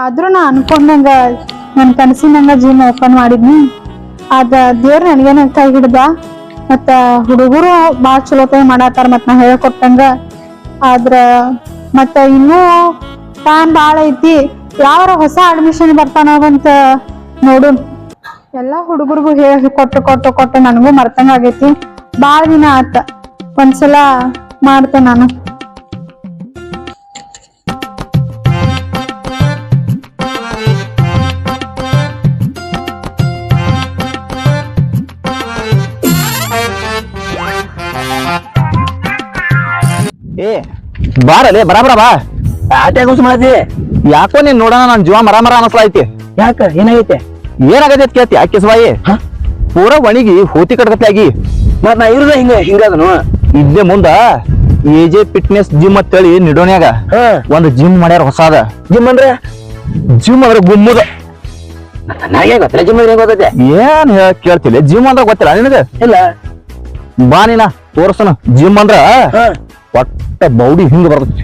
ಆದ್ರೂ ನಾ ಅನ್ಕೊಂಡಂಗ ನನ್ ಕನಸಿನಂಗ ಜಿಮ್ ಓಪನ್ ಮಾಡಿದ್ನಿ. ಅದ ದೇವ್ರ ನನಗೇನ ಕೈ ಹಿಡ್ದ. ಮತ್ತ ಹುಡುಗರು ಬಾಳ ಚಲೋತಾಗಿ ಮಾಡಾತಾರ ಮತ್ ನಾ ಹೇಳ್ಕೊಟ್ಟಂಗ. ಆದ್ರ ಮತ್ತ ಇನ್ನೂ ಟೈಮ್ ಬಾಳ ಐತಿ. ಯಾವಾರ ಹೊಸ ಅಡ್ಮಿಷನ್ ಬರ್ತಾನವಂತ ನೋಡು. ಎಲ್ಲಾ ಹುಡುಗರಿಗೂ ಹೇಳಿ ಕೊಟ್ಟು ನನಗೂ ಮರ್ತಂಗ ಆಗೈತಿ. ಬಾಳ ದಿನ ಆತ. ಒಂದ್ಸಲ ಮಾಡ್ತೆ ನಾನು. ಏ ಬಾರಲೆ ಬರಾಬರ ಬಾ. ಆಟೆ ಕೂಸ್ ಮಾಡತಿ. ಯಾಕೋ ನೀನ್ ನೋಡೋಣ ನನ್ ಜೀವ ಮರ ಅನಸ್ಲೈತಿ. ಯಾಕ ಏನಾಗೈತೆ? ಏನಾಗೈತಿ ಕೇಳ್ತಿ ಯಾಕೆ ಸ್ವಾಯಿ? ಪೂರ ಒಣಗಿ ಹೋತಿ ಕಟ್ಕತ್ತಿ ಆಗಿ. ಮತ್ ನಾ ಇರುದ ಹಿಂಗದನು ಇಲ್ಲೇ ಮುಂದ ಎಜೆ ಫಿಟ್ನೆಸ್ ಜಿಮ್ ಅಂತೇಳಿ ನಿಡೋನ್ಯಾಗ ಒಂದ್ ಜಿಮ್ ಮಾಡ್ಯಾರ ಹೊಸಾದ. ಜಿಮ್ ಅಂದ್ರೆ ಗುಮ್ಮದ. ನನಗೆ ಗೊತ್ತಿಲ್ಲ ಜಿಮ್ ಅಂದ್ರೆ ಗೊತ್ತೈತೆ. ಏನ್ ಕೇಳ್ತಿಲ್ಲ ಜಿಮ್ ಅಂದ್ರ ಗೊತ್ತಿಲ್ಲ ನಿನಗ? ಇಲ್ಲ ಬಾ ನೀನ ತೋರ್ಸನ. ಜಿಮ್ ಅಂದ್ರ ಒಟ್ಟ ಬೌಡಿ ಹಿಂಗ ಬರ್ತೈತಿ.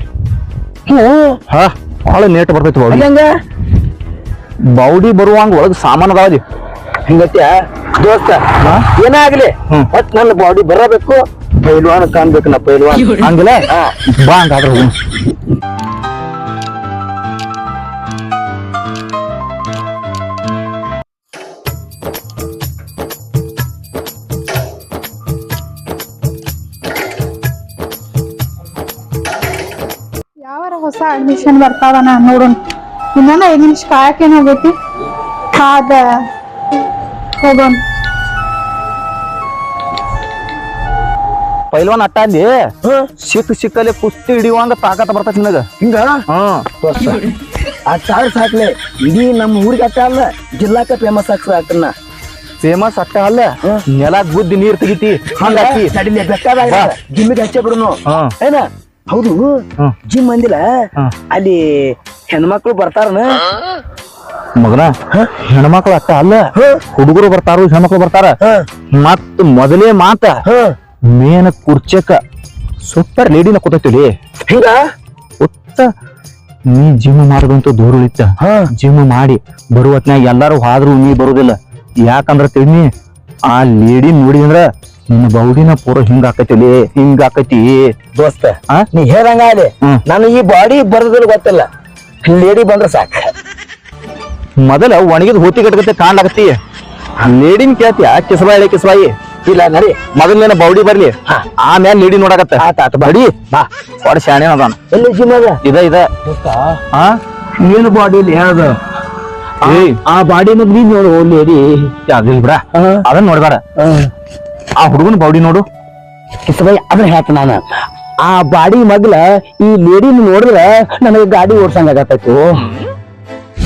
ಹಾ ಬಹಳ ನೇಟ್ ಬರ್ತೈತಿ ಬೌಡಿ. ಹೆಂಗ ಬೌಡಿ ಬರುವಂಗ ಒಳಗ್ ಸಾಮಾನ್ ಅದಾವದಿ. ಹಿಂಗತ್ಯ ದೋಸ್ತ ಏನಾಗ್ಲಿ ಮತ್ ನನ್ನ ಬಾಡಿ ಬರಬೇಕು. ಪೈಲ್ವಾನ್ ಕಾಣ್ಬೇಕು ನಾ ಪೈಲ್ವಾನ್. ಹಂಗಿಲ್ಲ ಬಾ ಹಂಗಾದ್ರ ಹೋಗೋಣ. ಯಾವಾರ ಹೊಸ ಅಡ್ಮಿಷನ್ ಬರ್ತಾವನ ನೋಡೋಣ. ಇನ್ನೊಂದು 5 ನಿಮಿಷ ಕಾಯಕೇನಾಗೈತಿ. ಅದ ಹೋಗೋಣ. ಪೈಲ್ವಾನ್ ಅಟ್ಟ ಅಲ್ಲಿ ಸಿಕ್ಕಲ್ಲಿ ಕುಸ್ತಿ ಹಿಡಿಯುವಂಗ ತಾಕತ್ ಬರ್ತೈತಿ ನಿನಗ. ಹಿಂಗ ಅದ್ ಸಾಕ್ಲೆ ಇಡೀ ನಮ್ಮ ಊರಿಗೆ ಅಟ್ಟ ಅಲ್ಲ ಜಿಲ್ಲಾಕ ಫೇಮಸ್ ಆಗ್ತನ. ಫೇಮಸ್ ಅಟ್ಟ ಅಲ್ಲ ನೆಲ ಗುದ್ದಿ ನೀರ್ ತೆಗಿತಿ ಹಂಗಾಕಿ ಬೇಕಾದಾಗ ಜಿಮ್ಮಿಗೆ ಹಚ್ಚೆ ಬಿಡುನು ಏನ. ಹೌದು ಜಿಮ್ ಅಂದಿಲ್ಲ ಅಲ್ಲಿ ಹೆಣ್ಮಕ್ಳು ಬರ್ತಾರನ ಮಗನ. ಹೆಣ್ಮಕ್ಳು ಅಟ್ಟ ಅಲ್ಲ ಹುಡುಗರು ಬರ್ತಾರು ಹೆಣ್ಮಕ್ಳು ಬರ್ತಾರ. ಮತ್ ಮೊದಲೇ ಮಾತ ಮೇನ ಕುರ್ಚಕ ಸೂಪರ್ ಲೇಡಿನ ಕೂತೈತಿಲಿ. ಹಿಂಗ ಒತ್ತ ನೀ ಜಿಮ್ ಮಾಡೋದಂತೂ ದೂರ ಉಳಿತ. ಜಿಮ್ ಮಾಡಿ ಬರುವತ್ನಾಗ ಎಲ್ಲಾರು ಹಾದ್ರು ನೀ ಬರುದಿಲ್ಲ. ಯಾಕಂದ್ರ ತಿಳಿ ಆ ಲೇಡಿ ನೋಡಿದ್ರ ನಿನ್ನ ಬೌಡಿನ ಪೂರ ಹಿಂಗ ಆಕೈತಿಲಿ ಹಿಂಗ ಆಕೈತಿ. ದೋಸ್ತ ನೀ ಹೇಳ್ದಂಗ ಅಲ್ಲಿ ನಾನು ಈ ಬಾಡಿ ಬರೋದಿಲ್ಲ ಗೊತ್ತಿಲ್ಲ. ಲೇಡಿ ಬಂದ್ರ ಸಾಕ. ಮೊದಲ ಒಣಗಿದ ಹೋತಿ ಕಟ್ಕತ್ತೆ ಕಾಣ್ಲಾಗತ್ತಿ. ಲೇಡಿನ ಕೇಳ್ತಿಯ ಕಿಸಬಾಯಿ ಇಲ್ಲ ನರಿ ಮೊದಲಿನ ಬೌಡಿ ಬರ್ಲಿ ಆಮ್ಯಾಲ ಲೇಡಿ ನೋಡಕತ್ತ. ಆತ ಬಡಿ ಬಾ ಒಡ ಶಾಣೆ ಅದಾನ. ಎಲ್ಲಿ ಜಿಮ್ ಅದ ಇದ ಏನು ಬಾಡಿ ಹೇಳ್ದ ಆ ಬಾಡಿ ಮಗ್ ನೀ ನೋಡು ಲೇಡಿ ಅದಿಲ್ ಬಿಡ ಅದನ್ನ ನೋಡ್ಬೇಡ. ಆ ಹುಡುಗನ ಬೌಡಿ ನೋಡು. ಕಿಸಬಾಯಿ ಅದನ್ನ ಹೇಳ್ತ ನಾನು. ಆ ಬಾಡಿ ಮಗ್ಲ ಈ ಲೇಡಿ ನೋಡಿದ್ರ ನನಗೆ ಗಾಡಿ ಓಡ್ಸಂಗ ಆಗತ್ತೈತು.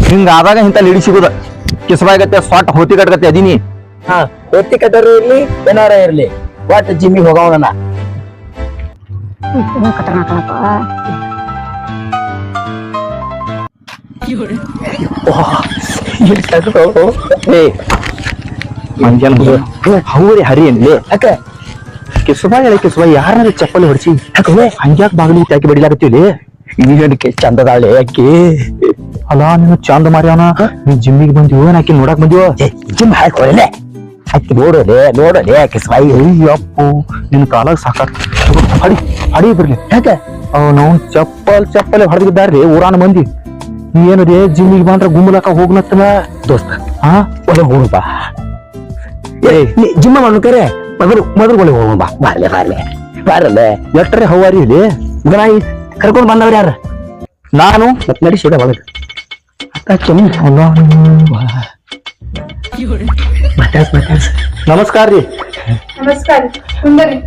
ಹಿಂಗ ಆದಾಗ ಇಂತ ಲೇಡಿ ಸಿಗುದ. ಕಿಸಬಾಯಿಗತ್ತೆ ಸ್ವಾಟ್ ಹೋತಿ ಕಟ್ಕತ್ತೆ ಅದೀನಿ. ಹೊತ್ತಿ ಕಟ್ಟರು ಇರ್ಲಿ ಏನಾರ ಇರ್ಲಿ ಒಟ್ ಜಿಮ್ಮಿಗೆ ಹೋಗವನ. ಹೌರಿ ಹರಿ ಅನ್ಲಿ ಯಾಕ ಕಿಸಬಾಯಿ ಯಾರ ಚಪ್ಪಲಿ ಹೊಡ್ಸಿ ಹಂಗ್ಯಾಕ ಬಾಗಿಲಿ ಯಾಕೆ ಬಡಿಲಾಗತ್ತೀವಿ. ಈಗಕ್ಕೆ ಚಂದದಾಳೆ ಯಾಕೆ ಅಲ್ಲಾ ನೀನು ಚಂದ ಮಾರ್ಯಾವನ. ನೀ ಜಿಮ್ಮಿಗೆ ಬಂದಿವೋ ಆಕಿ ನೋಡಕ್ ಬಂದಿವೋ? ಜಿಮ್ ಹಾಕೊಳ್ಳೆ ಆಕಿ ನೋಡಲೆ ಕಿಸಬಾಯಿ. ಅಯ್ಯಪ್ಪು ನಿನ್ ಕಾಲಾಗ ಸಾಕಾತ್. ಅಡಿ ಬರ್ಲಿ. ಯಾಕೆ ನಾವು ಚಪ್ಪಲಿ ಹೊಡೆದಿದ್ದಾರ್ರಿ ಊರಾನ ಮಂದಿ. ಏನು ರೇ ಜಿಮ್ಮಿಗೆ ಬಂದ್ರ ಗುಮ್ಮಲಕ ಹೋಗ್ಲತ್ತನ ದೋಸ್ತ ಒಳ್ಳೆ ಹೋಗ ಬಾ. ಜಿಮ್ಮ ಮಾಡು ಕರೆ ಮೊದಲು ಒಳ್ಳೆ ಹೋಗ ಬಾ. ಬಾರಲ್ಲ ಎಟ್ರೆ ಹವಾರಿ ಇಲ್ಲಿ ಮಗನಾಯಿ ಕರ್ಕೊಂಡ್ ಬಂದವ್ರ ಯಾರ ನಾನು ನಡೆಸಿದ ಒಳಗ ನಮಸ್ಕಾರ ರೀ. ನಮಸ್ಕಾರ ಸುಂದರಿ.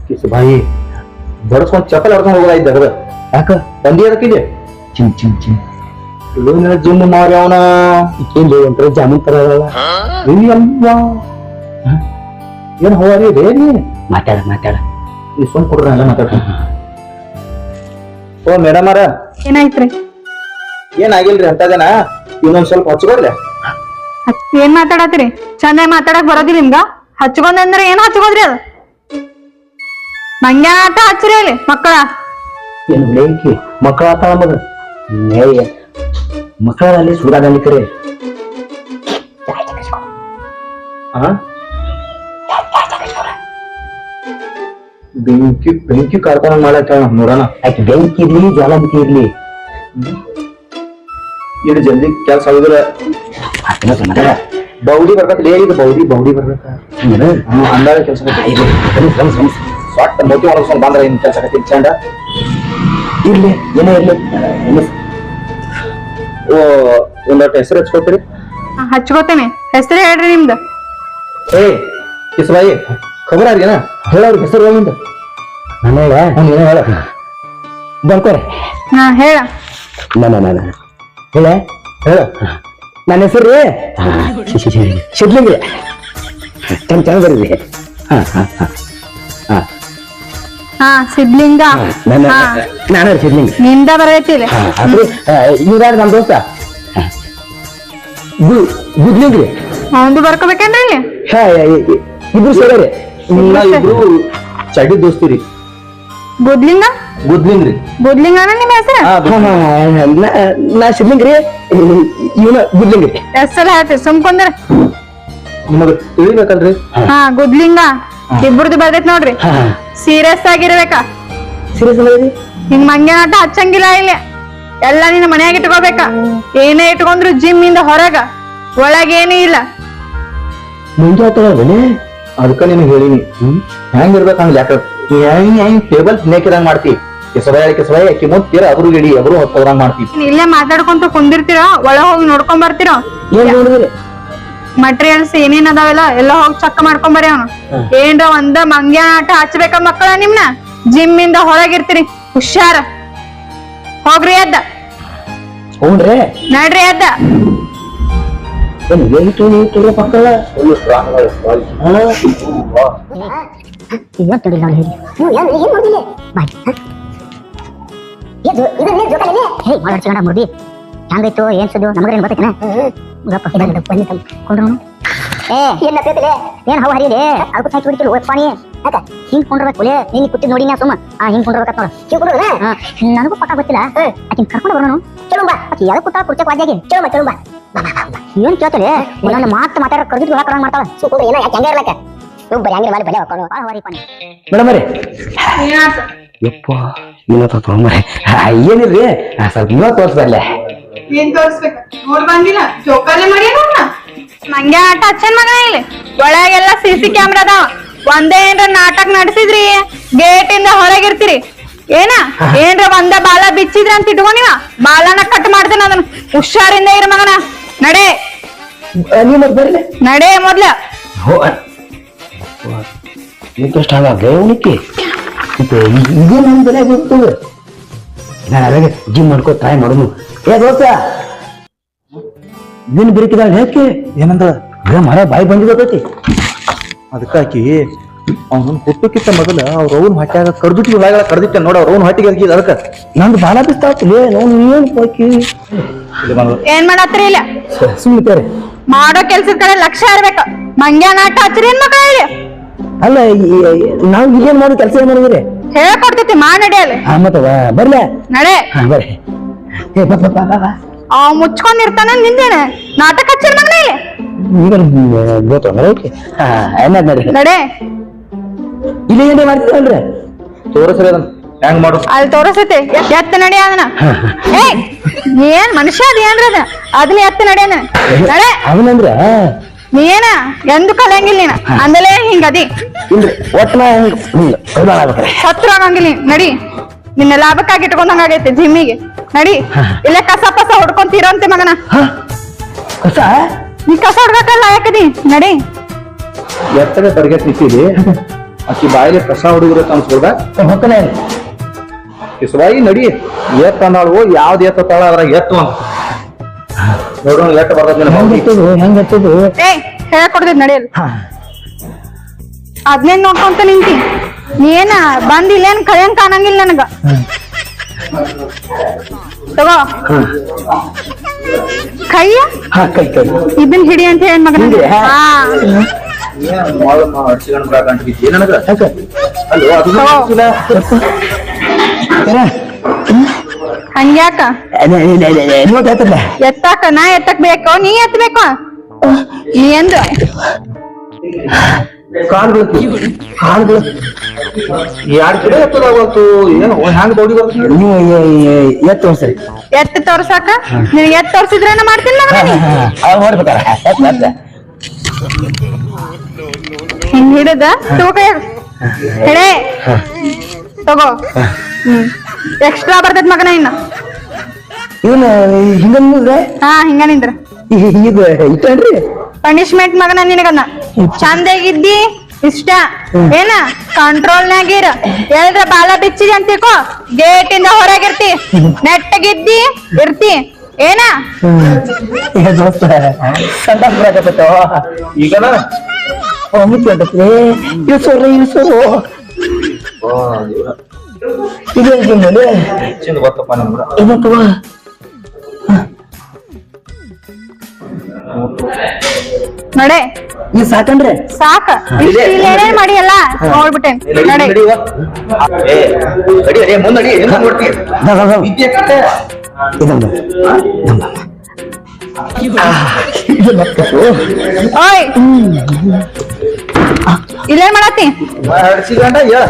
ಕಿಸಬಾಯಿ ಬಡಸ್ಕೊಂಡ್ ಚಪ್ಪಲ್ ಹೊಡ್ಕೊಂಡ್ ಹೋಗೋದಾಯ್ತು. ಯಾಕ ಬಂದಿ ಅದಕ್ಕಿದೆ ಚಿಮ್ ಚಿಮ್ ಚಿಮ್ ಜಿಮ್ ಮಾರ್ಯಾವನ ಜಾಮೀನ್ ತರ ಏನ್ ಹವಾರಿ ರೇ ನೀ ಮಾತಾಡ ಈ ಸುಮ್ ಕೊಡ್ರ ಎಲ್ಲ ಮಾತಾಡ್ತೀನಿ. ಓ ಮೇಡಮ್ ಅರ ಏನಾಯ್ತ್ರಿ? ಏನಾಗಿಲ್ರಿ ಅಂತದೇನ ಇನ್ನೊಂದ್ ಸ್ವಲ್ಪ ಹಚ್ಕೊಡ್ಲೆ. ಏನ್ ಮಾತಾಡತ್ರಿ? ಚಂದ ಮಾತಾಡಕ್ ಬರೋದಿಲ್ಲ ನಿಮ್ಗ? ಹಚ್ಕೊಂಡ್ ಅಂದ್ರೆ ಏನ್ ಹಚ್ಕೋದ್ರಿ ಅದ? ಮಂಗ್ಯ ಆಟ ಹಚ್ಚ್ರಿ ಅಲ್ಲಿ ಮಕ್ಕಳ. ಏನು ಬೆಂಕಿ ಮಕ್ಕಳ ಆತ ಮಗ ನೇಯ ಮಕ್ಕಳಲ್ಲಿ ಸುಡಾದಲ್ಲಿ ಕರೆ ಬೆಂಕಿ ಬೆಂಕಿ ಕಾರ್ಖಾನೆ ಮಾಡಕ್ಕ ನೋಡೋಣ. ಆಕೆ ಬೆಂಕಿ ಇರ್ಲಿ ಜ್ವಾಲಾಮುಖಿ ಇರ್ಲಿ ಇದು ಜಲ್ದಿ ಕೆಲಸ ಆಗುದಿಲ್ಲ. ಬೌಡಿ ಬರ್ಬೇಕಲ್ಲ ಇದು ಬೌಡಿ ಬರ್ಬೇಕ ಅಂದಾಜ ಕೆಲಸ ಸ್ವಟ್ಟ ಮೋತಿ ಒಳಗ್ಸ್ಕೊಂಡ್ ಬಂದ್ರ ಇನ್ ಕೆಲಸ ಚಂಡ ಇರ್ಲಿ ಏನೇ ಇರ್ಲಿ. ಓ ಒಂದೊಟ್ಟು ಹೆಸರು ಹಚ್ಕೋತೀರಿ? ಹಚ್ಕೋತೇನೆ. ಹೆಸರು ಹೇಳ್ರಿ ನಿಮ್ದು. ಏ ಕಿಸ್ಬಾಯಿ ಖಬರ್ ಆಗ್ಯಾನ ಹೇಳವ್ರಿಗೆ ಹೆಸರು ನಿಂದು ನನಗ ಏನ ಹೇಳ ಬರ್ಕೋರೆ. ಹಾ ಹೇಳ. ನಾನು ಹೇಳ ಹೇಳ ನನ್ನ ಹೆಸರು ಶಿದ್ಲಿಂಗ್ರಿ. ಚಂದ ಬರೀರಿ. ಹಾ ಸಿದ್ಲಿಂಗ. ನಾನು ಶಿದ್ಲಿಂಗ ನಿಂದ ಬರೈತಿಲ್ಲ. ಇವ್ರಾರ ನಮ್ ದೋಸ್ತ ಗುದ್ಲಿಂಗ್ರಿ. ಅವಂದು ಬರ್ಕೋಬೇಕೇನ್ರಿ ಇಲ್ಲಿ? ಇಬ್ರು ಸೇರಿ ಇಬ್ರು ಚಡಿ ದೋಸ್ತಿರಿ. ಗುದ್ಲಿಂಗ ಗುದ್ಲಿಂಗ್ರಿ. ಗುದ್ಲಿಂಗನ ನಿಮ್ಮ ಹೆಸರು? ನಾ ಶಿದ್ಲಿಂಗ್ರಿ ಇವನ ಗುದ್ಲಿಂಗ್ರಿ. ಹೆಸರು ಹೇಳ್ತೀವಿ ಸುಮ್ಕೊಂಡ್ರ. ನಿಮಗ ತಿಳಿಬೇಕಲ್ರಿ? ಹಾ ಗುದ್ಲಿಂಗ ಇಬ್ರದ್ದು ಬರ್ದೈತ್ ನೋಡ್ರಿ. ಸೀರಿಯಸ್ ಆಗಿರ್ಬೇಕಾ? ಸೀರಿಯಸ್ ಅಲ್ಲ ಹಿಂಗ್ ಮಂಗ್ಯ ಆಟ ಹಚ್ಚಂಗಿಲ್ಲ ಇಲ್ಲಿ. ಎಲ್ಲ ನಿನ್ನ ಮನ್ಯಾಗ ಇಟ್ಕೋಬೇಕ. ಏನೇ ಇಟ್ಕೊಂಡ್ರು ಜಿಮ್ ಇಂದ ಹೊರಗ, ಒಳಗೇನೂ ಇಲ್ಲ. ಮುಂಜೆ ಆತನೇ ಅದಕ್ಕ ನಿನಗೆ ಹೇಳಿನಿ ಹೆಂಗಿರ್ಬೇಕು ಹಂಗ ಯಾಕ ಹೆಂಗ್ ಟೇಬಲ್ ತಿನ್ನಕಿದಂಗ್ ಮಾಡ್ತಿ. ಕೆಸವಾಯಿ ಅಕ್ಕಿ ಮುಂದ್ ತೀರ ಅಬ್ರು ಗಿಡಿ ಅಬ್ರು ಹೊತ್ತೋದಂಗ್ ಮಾಡ್ತಿ. ಇಲ್ಲೇ ಮಾತಾಡ್ಕೊಂತ ಕುಂದಿರ್ತೀರ, ಒಳ ಹೋಗಿ ನೋಡ್ಕೊಂಡ್ ಬರ್ತೀರ. ಏನ್ ನೋಡಿದ್ರಿ? ಮಟೀರಿಯಲ್ಸ್ ಏನೇನ್ ಅದಾವೆಲ್ಲ ಎಲ್ಲ ಹೋಗಿ ಚೆಕ್ ಮಾಡ್ಕೊಂಡ್ ಬರ್ರಿ. ಅವನು ಏನ್ರ ಒಂದ ಮಂಗ್ಯ ಆಟ ಹಚ್ಬೇಕ ಮಕ್ಕಳ ನಿಮ್ನ. ಜಿಮ್ ಇಂದ ಹೊರಗಿರ್ತೀರಿ. ಹುಷಾರ ಹೋಗ್ರಿ. ಎದ್ದ ಹ್ಞೂನ್ರಿ ನಡ್ರಿ. ಎದ್ದ ಪಕ್ಕದ ಮುರ್ದಿ ಹೆಂಗಾಯ್ತು ಏನ್ ಸುದ್ದು ನಮಗೇನ್ ಗೊತ್ತೈತೇನ? ಏನ್ ಹವ ಹರಿಯಲಿ ಅದಕ್ಕೂ ಸಾಕಿ ಹೊಡಿತಿಲ್ಲ ಪಾಣಿ. ಯಾಕ ಹಿಂಗ್ ಕೊಂಡ್ರಬೇಕುಲೆ ನೀನ್ ಕೂತಿದ್ ನೋಡಿ ನಾ ಸುಮ್ಮ ಹಿಂಗ್ ಕೊಂಡ್ರಬೇಕತ್ ನೋಡ. ನನಗೂ ಪಕ್ಕ ಗೊತ್ತಿಲ್ಲ. ಆಕಿನ್ ಕರ್ಕೊಂಡು ಬರೋಣ. ಚಲೋ ಬಾ. ಆಕಿ ಯಾವ್ದು ಕೂತಾಳ ಕುರ್ಚಕ್ ವಾದ್ಯಾಗಿ. ಚಲೋ ಬಾ. ಏನ್ ಕೇಳ್ತಲೆ ಇನ್ನೊಂದು ಮಾತು ಮಾತಾಡ ಕರ್ದಿದ್ದು ಒಳಗೆ ಮಾಡ್ತಾಳ. ಸುಖ ಏನೋ ಯಾಕೆ ಹೆಂಗ ಇರ್ಲಕ್ಕ ಒಬ್ಬ ಹೆಂಗಿರ ಮೇಲೆ ಬೆಲೆ ಹಾಕೋಣ. ಹವಾರಿ ಪಾಣಿ ಮೇಡಮ್ ರೀ ಯಪ್ಪ ಇವತ್ತ ತೊಗೊಂಬರಿ. ಏನಿಲ್ರಿ ಸ್ವಲ್ಪ ಇವತ್ತು ತೋರ್ಸ್ಬರ್ಲೆ. ಏನ್ ತೋರ್ಸ್ಬೇಕು ನೋಡ್ ಬಂದಿಲ್ಲ. ಜೋಕಾಲಿ ಮಾಡಿ ಮಂಗ್ಯ ಆಟ ಹಚ್ಚನ್ ಮಗ. ಇಲ್ಲಿ ಒಳಗೆಲ್ಲ ಸಿಸಿ ಕ್ಯಾಮ್ರಾ ಅದಾವ. ಒಂದೇ ಏನ್ರ ನಾಟಕ ನಡೆಸಿದ್ರಿ ಗೇಟ್ ಇಂದ ಹೊರಗಿರ್ತೀರಿ. ಏನ್ರ ಒಂದ ಬಾಲ ಬಿಚ್ಚಿದ್ರಿ ಅಂತ ಇಟ್ಕೊಂಡಿವ ಬಾಲನ ಕಟ್ ಮಾಡ್ತೇನೆ. ಅದನ್ನ ಹುಷಾರಿಂದ ಇರ ಮಗನ. ನಡೆ ನೀವು ಮತ್ತೆ ಬರ್ಲೆ ನಡೆ ಮೊದ್ಲ. ಇಂಟ್ರೆಸ್ಟ್ ಆಗಕ್ಕೆ ಇದು ನಮ್ ಬೆಲೆ ಗೊತ್ತು. ನಾನು ಅದಾಗ ಜಿಮ್ ಮಾಡ್ಕೋ ಟ್ರೈ ಮಾಡೋನು. ಏ ದೋಸ್ತ ಇದನ್ ಬೆರಿಕಿದಾಗ ಯಾಕೆ ಏನಂದ ಮರ ಬಾಯಿ ಬಂದಿರ್ತೈತಿ. ಅದಕ್ಕಾಕಿ ಅವನನ್ನ ಹುಟ್ಟಕ್ಕಿಂತ ಮೊದಲ ಅವ್ರ ಅವ್ನ ಹೊಟ್ಯಾಗ ಕರ್ದಿಟ್ಟು ಒಳಗ ಕರ್ದಿಟ್ಟ ನೋಡ ಅವ್ರ ಅವ್ನ ಹೊಟ್ಟಿಗೆ ಅದಕ್ಕೆ ಅದಕ್ಕ ನಂದು ಬಾಲ ಬಿಸ್ತಾವತ್ತಲೇ ನಾವು ಏನ್ ಬಾಕಿ ಏನ್ ಮಾಡತ್ರಿ? ಇಲ್ಲ ಸುಮ್ಮಿತಾರೆ ಮಾಡೋ ಕೆಲ್ಸದ ಕಡೆ ಲಕ್ಷ್ಯ ಇರ್ಬೇಕ. ಮಂಗ್ಯ ನಾಟ ಹಚ್ಚಿರಿ ಏನ್ ಮಕ್ಕಳ? ಇಲ್ಲಿ ಅಲ್ಲ ನಾವು ಇಲ್ಲೇನ್ ಮಾಡೋ ಕೆಲಸ ಏನ್ ಮಾಡಿದ್ರಿ ಹೇಳ್ಕೊಡ್ತೈತಿ ಮಾಡಿ ನಡಿಯಲ್ಲ. ಮತ್ತ ಬರ್ಲೆ ನಡೆ ಬರ್ರಿ. ಏ ಬಾ ಮುಚ್ಕೊಂಡಿರ್ತಾನ ನಿಂದೇನೆ ನಾಟಕ ಹಚ್ಚಿರ ಮಗನ. ಇಲ್ಲಿ ಈಗ ಗೊತ್ತಂದ್ರೆ ನಡ್ರಿ ನಡೆ. ಇಲ್ಲಿ ಏನೇ ಮಾಡ್ತಿದ್ರಲ್ರಿ ತೋರಿಸ್ರಿ ಅದನ್ನ ಹೆಂಗ್ ಮಾಡು. ಅಲ್ಲಿ ತೋರಿಸೈತಿ ಎತ್ತ ನಡಿ ಅದನ್ನ. ಏನ್ ಮನುಷ್ಯ ಅದ ಏನ್ರ ಅದ ಅದನ್ನ ಎತ್ತ ನಡಿ ಅಂದ. ನಡೆ ಅವನಂದ್ರ ನೀನ ಎಂದು ಕಲಿಯಂಗಿಲ್ಲ ನೀನ ಅಂದಲೇ ಹಿಂಗದಿ. ಇಲ್ರಿ ಒಟ್ಟ ಸತ್ರ ಆಗಂಗಿಲ್ಲ. ನಡಿ ನಿನ್ನ ಲಾಭಕ್ಕಾಗಿ ಇಟ್ಕೊಂಡಂಗಾಗೈತೆ ಜಿಮ್ಮಿಗೆ. ನಡಿ ಇಲ್ಲೇ ಕಸ ಪಸ ಹೊಡ್ಕೊಂತೀರಂತೆ ಮಗನ. ಕಸ ನೀ ಕಸ ಹೊಡ್ಬೇಕಲ್ಲ ಯಾಕದಿ. ನಡಿ ಎತ್ತಗೆ ಬರ್ಗೆಟ್ ನಿಂತಿದಿ ಆಕಿ ಬಾಯಿಲೆ ಕಸ ಹುಡುಗಿರತ್ತ ಅನ್ಸ್ಬೋದ. ಹೊಕ್ಕನೆ ಕಿಸವಾಯಿ ನಡಿ ಎತ್ತ ಅಂದಾಳು. ಯಾವ್ದು ಎತ್ತ ತಾಳ ಅದ್ರಾಗ ಎತ್ತು ಅಂತ ನೋಡೋಣ ಎತ್ತ ಬರ್ತದ. ಹೆಂಗತ್ತದು ಏ ಹೇಳ್ಕೊಡ್ತಿದ್ ನಡಿಯಲ್ಲ. ಅದ್ನೇನ್ ನೋಡ್ಕೊಂತ ನಿಂತಿ ನೀನ ಬಂದಿಲ್ಲ ಏನ್ ಕೈಯಂಗ್ ಕಾಣಂಗಿಲ್ಲ ನನಗ. ತಗೋ ಕೈಯ ಕೈ ಇದನ್ ಹಿಡಿ ಅಂತ ಹೇಳಿ ಮಗನ. ನನಗ ಅಲ್ಲೋ ಅದು ಹಂಗ್ಯಾಕ ನೋಟ್ ಹೇಳ್ತಿಲ್ಲ ಎತ್ತಾಕ ನಾ ಎತ್ತಕ್ ಬೇಕೋ ನೀ ಎತ್ತಬೇಕೋ ನೀ ಎಂದು ಕಾಲ್ಗಳು ಯಾರ್ ಕಡೆ ಎತ್ತದಾಗತ್ತು ಏನು ಹ್ಯಾಂಗ ಬೌಡಿ ಬರ್ತದೆ ನೀವು ಎತ್ತು ತೋರ್ಸ್ರಿ ಎತ್ತ ತೋರ್ಸಾಕ ನಿನಗೆ ಎತ್ತ ತೋರ್ಸಿದ್ರೇನ ಮಾಡ್ತಿಲ್ಲ ಅವ್ರು ನೋಡ್ಬೇಕಾರ ಹಿಂಗ್ ಹಿಡದ ತೂಕ ಹೇಳೇ ತಗೋ ಎಕ್ಸ್ಟ್ರಾ ಬರ್ತೈತ್ ಮಗನ ಇನ್ನ ಇವನ್ ಹಿಂಗ ನಿಂದ್ರೆ ಹಾ ಹಿಂಗ ನಿಂದ್ರ ಇದು ಇಟ್ಟನ್ರಿ ಪನಿಷ್ಮೆಂಟ್ ಮಗನ ನಿನಗನ್ನ ಚಂದಾಗಿದ್ದಿ ಇಷ್ಟ ಏನ ಕಂಟ್ರೋಲ್ನಾಗಿರ ಎಲ್ರ ಬಾಲ ಬಿಚ್ಚಿದಿ ಅಂತಿಕೋ ಗೇಟ್ ಇಂದ ಹೊರಗಿರ್ತಿ ನೆಟ್ಟಗಿದ್ದಿ ಇರ್ತಿ ಏನ ದೋಸ್ತ ಸಂತಾಪ ಬರಾಕತ್ತ ಈಗನ ಮುಚ್ಚಿ ಇಳಿಸೋರಿ ಇಳಿಸೋರು ಇದು ಚಿಂದ ಗೊತ್ತಪ್ಪ ನಮ್ಗ ಏನಂತ ನಡೆ ಈ ಸಾಕಂಡ್ರೆ ಸಾಕ ಇಷ್ಟ ಏನೇನ್ ಮಾಡಿ ಅಲ್ಲ ನೋಡ್ಬಿಟ್ಟೇನ್ ನಡೆ ಮುಂದಡಿ ನೋಡ್ತಿ ಓಯ್ ಇಲ್ಲೇನ್ ಮಾಡತ್ತಿ ಹಡ್ಸಿಗಂಡ ಹೇಳ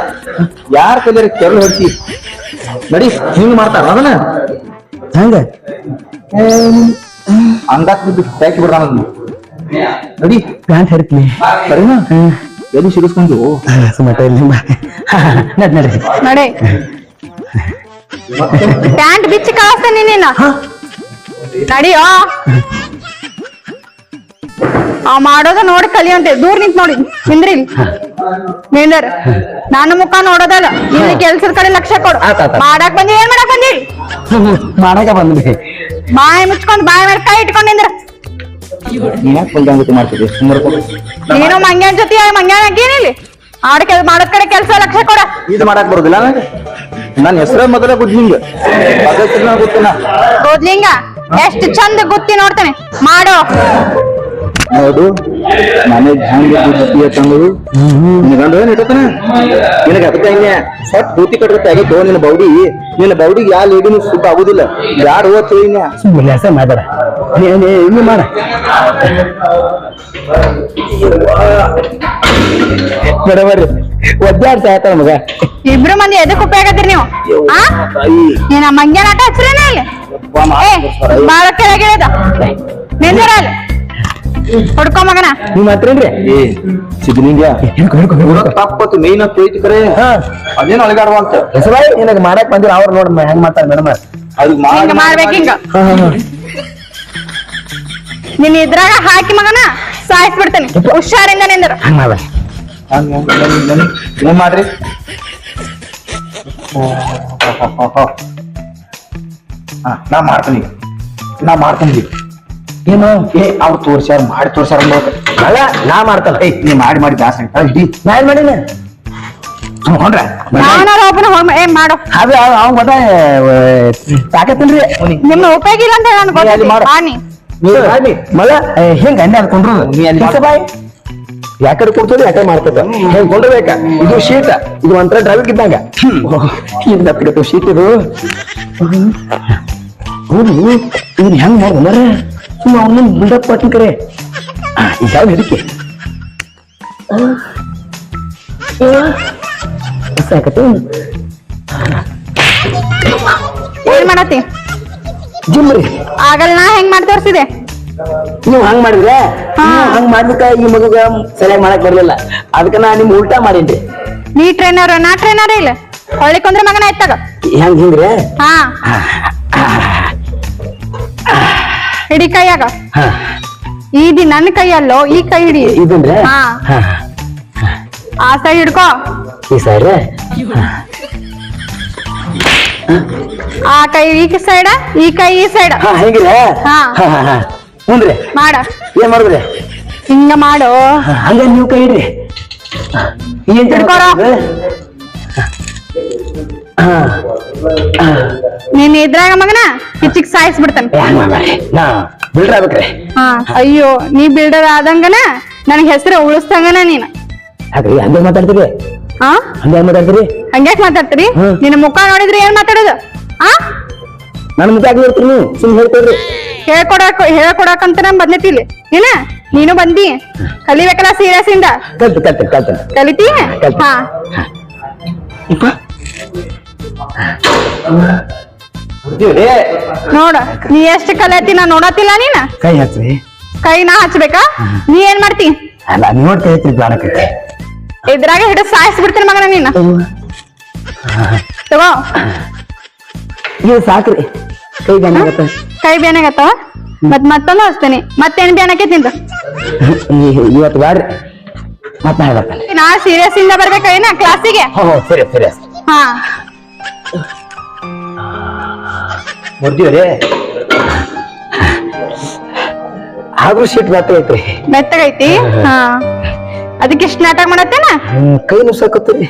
ಯಾರ ಕೈಲಿ ಕೆರಳು ಹಡ್ಸಿ ನಡಿ ಹಿಂಗ್ ಮಾಡ್ತಾರ ಅದನ್ನ ಹಂಗ ಅಂಗಾಕ್ ಬಿದ್ದು ಟ್ಯಾಕಿ ಬಿಡ್ತಾನ ನಡಿ ಪ್ಯಾಂಟ್ ಹರಿತೀನಿ ಸರಿನಾ ಎಲ್ಲಿ ಸಿಡಿಸ್ಕೊಂಡು ಸುಮಟ ಇಲ್ಲಿ ನಡ್ರಿ ನಡೆ ಪ್ಯಾಂಟ್ ಬಿಚ್ಚಿ ಕಳಿಸ್ತೇನೆ ನೀನು ನಡಿಯೋ ಆ ಮಾಡೋದ ನೋಡಿ ಕಲಿಯಂತೆ ದೂರ ನಿಂತ್ ನೋಡಿ ನಿಂದ್ರಿ ನಿಂದರ್ ನಾನು ಮುಖ ನೋಡೋದಲ್ಲ ಇಲ್ಲಿ ಕೆಲ್ಸದ ಕಡೆ ಲಕ್ಷ್ಯ ಕೊಡು ಮಾಡಕ್ ಬಂದಿ ಏನ್ ಮಾಡಕ್ ಬಂದಿ ಮಾಡಾಕ ಬಂದ್ರಿ ಬಾಯಿ ಮುಚ್ಕೊಂಡ್ ಬಾಯಿ ಮೇಲೆ ಕೈ ಇಟ್ಕೊಂಡ್ ನಿಂದ್ರ ಯಾಕೆ ಬಂದಂಗತಿ ಮಾಡ್ತಿದ್ದೆ ಸುಮ್ಮನೆ ನೀನು ಮಂಗ್ಯಾನ್ ಜೊತೆ ಮಂಗ್ಯಾನ್ ಹಾಕೇನಿಲ್ಲಿ ಮಾಡೋದ್ ಕಡೆ ಕೆಲ್ಸ ಲಕ್ಷ್ಯ ಕೊಡ ಇದು ಮಾಡಕ್ ಬರುದಿಲ್ಲ ನನಗೆ ನನ್ನ ಹೆಸರೇ ಮೊದಲೇ ಗುದ್ಲಿಂಗ ಗೊತ್ತಿನ ಗೋದ್ಲಿಂಗ ಎಷ್ಟು ಚಂದ ಗುತ್ತಿ ನೋಡ್ತಾನೆ ಮಾಡೋ ನೋಡು ನನಗ್ ಹೆಂಗ ಬುದ್ಧಿ ಅಂತಂದ್ರು ನಿನಗಂಡು ಏನ್ ಇಟ್ಟತಾನ ನಿನಗೆ ಅದಕ್ಕೆ ಹಿಂಗೆ ಸಟ್ ಬೂತಿ ಕಟ್ಟರುತ್ತೆ ಆಗಿತ್ತು ನಿನ್ನ ಬೌಡಿಗೆ ಯಾ ಲೇಡಿನೂ ಸುಖ ಆಗುದಿಲ್ಲ ಯಾರು ಓದ್ತು ಹಿಂಗ ಸುಮ್ಮನೆ ಹೆಸರು ಮಾತಾಡ ಹಿಂಗೆ ಮಾಡ ಬರಬರ್ರಿ ಒದ್ದಾಡ್ತಾ ಆಯ್ತಾರ ಮಗ ಇಬ್ರು ಮಂದಿ ಎದಕ್ ಉಪಯೋಗತ್ತೀರಿ ನೀವು ಆ ನೀನ ಮಂಗ್ಯಾನ ಆಟ ಹಚ್ರೇನ ಇಲ್ಲಿ ಬಾಳ ಕೆಳಗಿಳದ ನಿಂದಿರ ಅಲ್ಲಿ ಹೊಡ್ಕೊ ಮಗನ ನೀವ್ ಮಾತ್ರೇನ್ರಿ ಏ ಸಿದ್ಲಿಂಗ ತಪ್ಪತ್ತು ಮೇನ್ ಅಂತ ಐತಿ ಕರೆ ಅದೇನು ಅಳಗಾಡುವಂತ ಹೆಸರಾಯಿ ನಿನಗೆ ಮಾಡಕ್ ಬಂದಿರ ಅವ್ರು ನೋಡ್ ಹೆಂಗ್ ಮಾಡ್ತಾರ ಮೇಡಮ್ ಅದು ಹಿಂಗ ಮಾಡ್ಬೇಕು ಹಿಂಗ ನಿನ್ ಇದ್ರಾಗ ಹಾಕಿ ಮಗನ ಸಾಯಿಸ್ಬಿಡ್ತೇನೆ ಹುಷಾರಿಂದ ನಿಂದ್ರ ಹಂಗ್ ಮಾಡ ಏನ್ ಮಾಡ್ರಿ ನಾ ಮಾಡ್ತೀನಿ ಏನು ಅವ್ರು ತೋರ್ಸ್ಯಾರ ಮಾಡಿ ತೋರ್ಸ್ಯಾರ ಅಲ್ಲ ನಾ ಮಾಡ್ತಲ್ಲ ನೀ ಮಾಡಿ ಜಾಸ್ತಿ ಇಡಿ ನಾ ಏನ್ ಮಾಡೀನಿ ಹೊಂಡ್ರ ನಾನಾರ ಒಬ್ಬನ ಏನ್ ಮಾಡು ಅದು ಅವ್ ಮತ ಸಾಕತ್ತನ್ರಿ ನಿಮ್ಮ ಉಪಯೋಗ ಇಲ್ಲ ಅಂತ ನಾನು ನೀ ಅಲ್ಲಿ ಮಾಡು. ಬಾನಿ ಮಳ ಹೆಂಗ ಅಣ್ಣ ಅನ್ಕೊಂಡ್ರು ನೀ ಅಲ್ಲಿ ಮಾಡು. ಬಾಯ್ ಯಾಕಡೆ ಕೊಡ್ತದೆ ಯಾಕಡೆ ಮಾಡ್ತದ ಹೆಂಗ್ ಕೊಂಡ್ರಬೇಕ ಇದು ಶೀಟ್ ಇದು ಒಂಥರ ಡ್ರೈವಿಂಗ್ ಇದ್ದಂಗ ಹಿಂದ ಶೀಟ್ ಇದು ಹೌದು ಇದನ್ನ ಹೆಂಗ್ ಮಾಡ್ದ ಮರ ಸುಮ್ಮ ಅವನ್ನ ಬಿಲ್ಡಪ್ ಕೊಟ್ಟಿನ ಕರೆ ಈಗ ಯಾವ ಹೆದಕ್ಕೆ ಸಾಕತ್ತೆ ಏನ್ ಮಾಡತ್ತಿ ಜಿಮ್ ರೀ ಆಗಲ್ ನಾ ಹೆಂಗ್ ಮಾಡಿ ತೋರ್ಸಿದೆ ನೀವು ಹಂಗ್ ಮಾಡಿದ್ರೆ ಹಂಗ್ ಮಾಡ್ಲಿಕ್ಕ ಈ ಮಗುಗ ಸರಿಯಾಗಿ ಮಾಡಕ್ ಬರ್ಲಿಲ್ಲ ಅದಕ್ಕ ನಾ ನಿಮ್ ಉಲ್ಟಾ ಮಾಡೀನ್ರಿ ನೀ ಟ್ರೈನರ್ ನಾ ಟ್ರೈನರ್ ಇಲ್ಲ ಹೊಳ್ಳಿಕೊಂಡ್ರೆ ಮಗನ ಎತ್ತಾಗ ಹೆಂಗ್ ಹಿಂಗ್ರಿ ಹಾ ಹಿಡಿ ಕೈಯಾಗ ಈದಿ ನನ್ನ ಕೈಯಲ್ಲೋ ಈ ಕೈ ಹಿಡಿ ಇದನ್ರಿ ಹಾ ಆ ಸೈಡ್ ಹಿಡ್ಕೋ ಈ ಸೈಡ್ ಆ ಕೈ ಈ ಸೈಡ ಈ ಕೈ ಈ ಸೈಡ್ ಹೆಂಗ್ರಿ ಹಾ. ಮುಂದ್ರಿ ಮಾಡ ಏನ್ ಮಾಡುದ್ರಿ ಹಿಂಗ ಮಾಡು ಹಂಗ ನೀವು ಕೈ ಇಡ್ರಿ ಏನ್ ಹಿಡ್ಕೊರೋ. ನೀನ್ ಇದ್ರಾಗ ಮಗನ ಕಿಚ್ಚಿಗ್ ಸಾಯಿಸ್ಬಿಡ್ತಾನೆ ನಾ ಬಿಲ್ಡ್ರ್ ಆಗ್ಬೇಕ್ರಿ ಹಾ ಅಯ್ಯೋ ನೀ ಬಿಲ್ಡರ್ ಆದಂಗನ ನನಗ್ ಹೆಸರು ಉಳಿಸ್ತಂಗನ ನೀನ್ ಹಾಕ್ರಿ ಹಂಗ ಮಾತಾಡ್ತೀರಿ ಆ ಹಂಗ ಮಾತಾಡ್ತೀರಿ ಹಂಗ್ಯಾಕ್ ಮಾತಾಡ್ತೀರಿ ನಿನ್ನ ಮುಖ ನೋಡಿದ್ರಿ ಏನ್ ಮಾತಾಡೋದು ಆ ನನ್ ಮುಖ ಆಗ್ಲಿರ್ತೀರಿ ನೀವು ಸುಮ್ಮನೆ ಹೇಳ್ಕೊಡ್ರಿ ಹೇಳ್ಕೊಡಕಂತ ನಮ್ ಬಂದೈತಿಲಿ ಏನ ನೀನು ಬಂದಿ ಕಲಿಬೇಕಲ್ಲ ಸೀರಿಯಸ್ ಇಂದ ಕಲ್ತೇನೆ ಕಲಿತಿ ಹಾ ನೋಡ ನೀ ಎಷ್ಟ್ ಕಲಿಯತಿ ನಾ ನೋಡತಿಲ್ಲ ನೀನ ಕೈ ಹಚ್ಚ್ರಿ ಕೈ ನಾ ಹಚ್ಬೇಕಾ ನೀ ಏನ್ ಮಾಡ್ತಿ ಅಲ್ಲ ನೀವ್ ಕೈ ಹಚ್ಚ್ರಿ ಬ್ಲಾಡಕತ್ತೆ ಇದ್ರಾಗ ಹಿಡಿದು ಸಾಯಿಸ್ ಬಿಡ್ತೀನಿ ಮಗನ ನೀನ ತಗೋ ಇದು ಸಾಕ್ರಿ ಕೈ ಗಂಡ ಕೈ ಬೇನಾಗತ್ತವ ಮತ್ತೊಂದು ಹಚ್ತೇನೆ ಮತ್ತೇನ್ ಬೇನಕ್ಕೆ ತಿಂದ ಇವತ್ತು ಬ್ಯಾಡ್ರಿ ಮತ್ ನಾ ಹೇಳ್ತಾನೆ ನಾ ಸೀರಿಯಸ್ ಇಂದ ಬರ್ಬೇಕೇನ ಕ್ಲಾಸಿಗೆ ಸರಿ ಹಾ ಮುರ್ದಿವ್ರಿ ಆದ್ರೂ ಶೀಟ್ ಐತ್ರಿ ಮೆತ್ತಗೈತಿ ಹಾ ಅದಕ್ಕೆ ಇಷ್ಟ ನಾಟಕ ಮಾಡತ್ತೇನ ಕೈ ನುಸಾಕತ್ತೀರಿ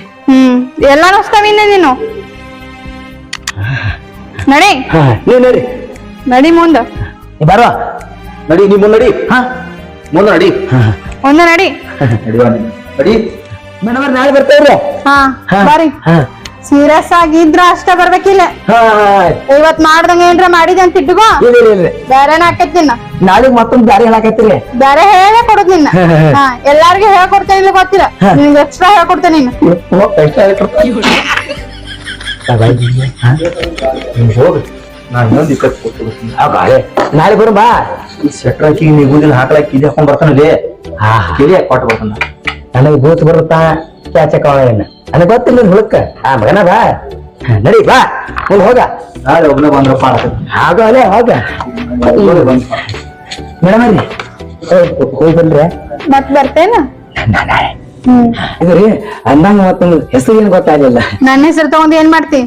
ಎಲ್ಲಾ ನುಸ್ತಾವಿಂದ ನೀನು ನಡಿ ನೀವ್ ನಡಿ ನಡಿ ಮುಂದ ಬರ ನಡಿ ನೀ ಮುಂದ್ ನಡಿ ಮುಂದ ನಡಿ ಮುಂದ ನಡಿ ನಡಿ ಮೇಡಮ್ ಅವ್ರ ನಾಳೆ ಬರ್ತೇವ್ರಿ ಹಾ ಬರ್ರಿ ಸೀರಿಯಸ್ ಆಗಿದ್ರ ಅಷ್ಟ ಬರ್ಬೇಕಿಲ್ಲ ಇವತ್ ಮಾಡ್ದಂಗ ಏನ್ರ ಮಾಡಿದೆ ಅಂತ ಇಟ್ಕೋ ಬೇರೆನ ಹಾಕೈತಿ ನಿನ್ನ ನಾಳೆಗ್ ಮತ್ತೊಂದ್ ಬ್ಯಾರೆ ಹೇಳಾಕತ್ತೀರಿ ಬೇರೆ ಹೇಳೇ ಕೊಡುದ್ ನಿನ್ನ ಎಲ್ಲಾರ್ಗು ಹೇಳ್ಕೊಡ್ತೇನೆ ಇಲ್ಲ ಗೊತ್ತಿಲ್ಲ ನಿನ್ಗೆ ಎಕ್ಸ್ಟ್ರಾ ಹೇಳ್ಕೊಡ್ತೇನೆ ನೀನು ಹೋಗಿ ನಾ ಇನ್ನೊಂದ್ ನಾಳೆ ಬರು ಬಾ ಶೆಟ್ರ್ ಹಾಕಿ ನಿಗುದಿಲ್ಲ ಹಾಕ್ಲಾಕಿ ಇದು ಹಾಕೊಂಡ್ ಬರ್ತಾನಲ್ಲಿ ಕಿಡಿ ಕೊಟ್ಟು ಬರ್ತಾನ ನನಗೆ ಬೂತ್ ಬರುತ್ತಾ ಚಾಚಕವನ್ನ ನನಗೆ ಗೊತ್ತಿಲ್ಲ ಹುಳಕ್ಕ ಮಗನ ಬಾ ನಡಿ ಬಾ ಮುಂದ್ ಹೋಗ ನಾಳೆ ಒಬ್ಬನ ಬಂದ್ರಪ್ಪ ಆಗ ಅಲ್ಲೇ ಹೋಗ ಮೇಡಮ್ ರೀ ಹೋಗಿ ಬನ್ರಿ ಮತ್ ಬರ್ತೇನ ಇದು ರೀ ಅಂದಂಗ ಮತ್ತೊಂದು ಹೆಸರು ಏನ್ ಗೊತ್ತಾಗ್ಲಿಲ್ಲ ನನ್ನ ಹೆಸರು ತಗೊಂಡ್ ಏನ್ ಮಾಡ್ತಿ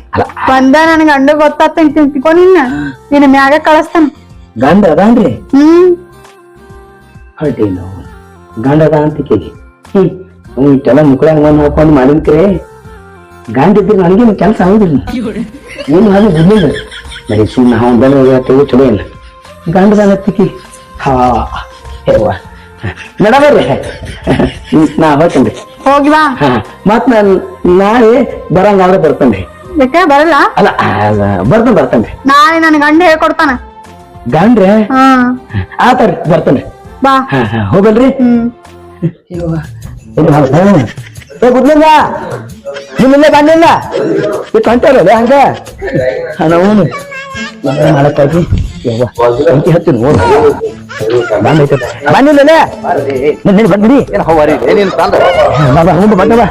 ಬಂದ ನನ್ ಗಂಡ ಗೊತ್ತಾತ ತಿಳ್ಕೊ ನಿನ್ನ ಮ್ಯಾಗ ಕಳಿಸ್ತಾನ ಗಂಡ ಅದಾನ್ರಿ ಹೊಟ್ಟಿಲ್ಲ ಗಂಡ ಅದ ಅಂತಿಕೆಗೆ ಇಷ್ಟೆಲ್ಲ ಮುಕ್ಕಳಂಗ ಬಂದು ನೋಡ್ಕೊಂಡು ಮಾಡಿನ್ಕ್ರೆ ಗಂಡ ಇದ್ರೆ ನನಗೇನು ಕೆಲಸ ಆಗುದಿಲ್ಲ ಏನು ಅದು ಬಿಡ್ಲಿಲ್ಲ ಬರೀ ಸುಮ್ಮನೆ ಅವ್ನು ಬಂದ್ರೆ ಚಲೋ ಇಲ್ಲ ಗಂಡದ ಹತ್ತಿಕಿ ಹಾ ಹೇವ ಮೇಡಮ್ ರೀ ನಾ ಹೋಗ್ತೇನ್ರಿ ಹೋಗಿ ಬಾ ಮತ್ ನಾನು ನಾಳೆ ಬರಂಗಾದ್ರೆ ಬರ್ತೇನ್ರಿ ಬೇಕ ಬರಲ್ಲ ಅಲ್ಲ ಬರ್ತೇನ್ರಿ ನಾಳೆ ನನ್ ಗಂಡ ಹೇಳ್ಕೊಡ್ತಾನ ಗಂಡ್ರೆ ಹಾ ಆತರಿ ಬರ್ತೇನ್ರಿ ಬಾ ಹೋಗಲ್ರಿ ಗುಡ್ಲಿಂಗ ನಿಮ್ಮಿಲ್ಲ ಬಂದಿಲ್ಲ ಇದು ಕಂಟಾರಲ್ಲ ಹಂಗ ನಾವು ಮಾಡಕ್ಕಾಗಿ ಅಂಕಿ ಹತ್ತೀನಿ ಬಂದಿಲ್ಲ ಬಂದಿರಿ ಮುಂದೆ ಬಂದವ